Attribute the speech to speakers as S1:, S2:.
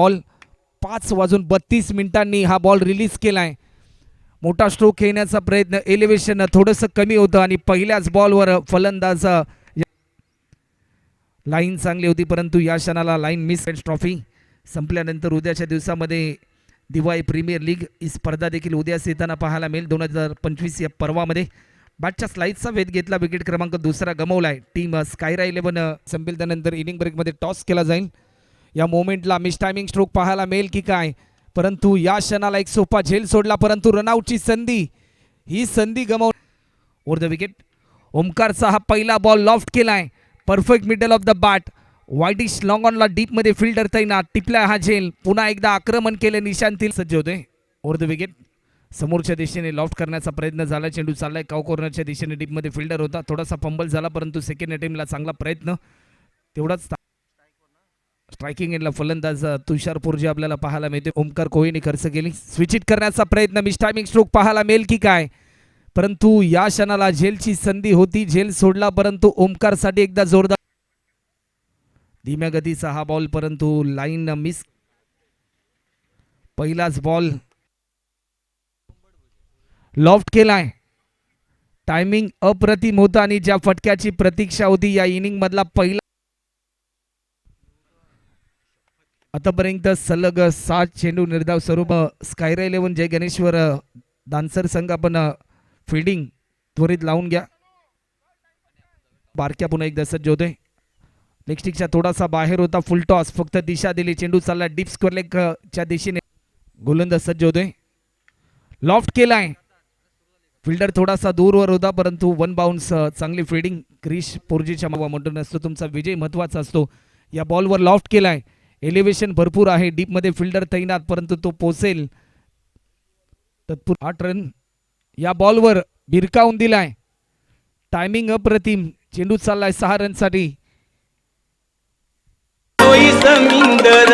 S1: Ball 5:32 हा ball release केलाय. मोठा स्ट्रोक खेळण्याचा प्रयत्न, एलिव्हेशन थोडंसं कमी होतं आणि पहिल्याच बॉलवर फलंदाज लाईन चांगली होती परंतु या क्षणाला लाईन मिस. ट्रॉफी संपल्यानंतर उद्याच्या दिवसामध्ये दिवाळी प्रीमियर लीग ही स्पर्धा देखील उद्याच येताना पाहायला मिळेल. 2025 या पर्वामध्ये बॅटच्या स्लाईडचा वेध घेतला, विकेट क्रमांक 2 गमावलाय. टीम स्कायरा 11 संपेल त्यानंतर इनिंग ब्रेकमध्ये टॉस केला जाईल. या मोमेंटला मिस टायमिंग स्ट्रोक पाहायला मिळेल की काय, परंतु या क्षणाला एक सोपा झेल सोडला परंतु रनआउटची संधी, ही संधी गमाव. ओव्हर द विकेट ओमकारचा हा पहिला बॉल लॉफ्ट केलाय. Perfect middle of the bat, wideish long ऑनला डीप मध्ये फिल्डर तैनात. टिपला हा झेल, पुन्हा एकदा आक्रमण केले, निशांतील सज्ज होते. ओव्हर द विकेट समोरच्या दिशेने लॉफ्ट करण्याचा प्रयत्न झाला, चेंडू चाललाय काव कॉर्नरच्या दिशेने, डीप मध्ये फिल्डर होता, थोडासा फंबल झाला परंतु सेकंड अटेम्प्टला चांगला प्रयत्न. तेवढाच स्ट्रायकिंग एंडला फलंदाज तुषार पोरजे आपल्याला पाहायला मिळते. ओमकार कोहलीने खर्च केली, स्विच हिट करण्याचा प्रयत्न, मिस टायमिंग स्ट्रोक पाहायला मिळेल की काय, परंतु या क्षणाला झेलची संधी होती, झेल सोडला परंतु ओमकारसाठी एकदा जोरदार धीम्या गतीचा हा बॉल परंतु लाईन मिस. पहिलाच बॉल लॉफ्ट केलाय, टायमिंग अप्रतिम होता आणि ज्या फटक्याची प्रतीक्षा होती या इनिंग मधला पहिला. आतापर्यंत सलग 7 चेंडू निर्धाव स्वरूप स्कायरा 11 जय गणेश्वर दानसर संघ आपण फिल्डिंग त्वरित लावून घ्या. बारक्या पुन्हा एकदा सज्ज होते, लेग स्टिकच्या थोडासा बाहेर होता, फुल टॉस, फक्त दिशा दिली, चेंडू चालला डीप स्क्वेअर लेग च्या दिशेने, गोलंदाज सज्ज होते, लॉफ्ट केलाय, फिल्डर थोडासा दूरवर होता परंतु वन बाउन्स, चांगली फिल्डिंग क्रिश पोर्जीच्या मावा म्हणतो नसतो, तुमचा विजय महत्वाचा असतो. या बॉलवर लॉफ्ट केलाय, एलिव्हेशन भरपूर आहे, डीप मध्ये फिल्डर तैनात परंतु तो पोसेल तत्पूर्वी 8 रन या बॉलवर भिरकावून दिलाय. टायमिंग अप्रतिम, चेंडू चाललाय 6 रनसाठी.
S2: समिंदर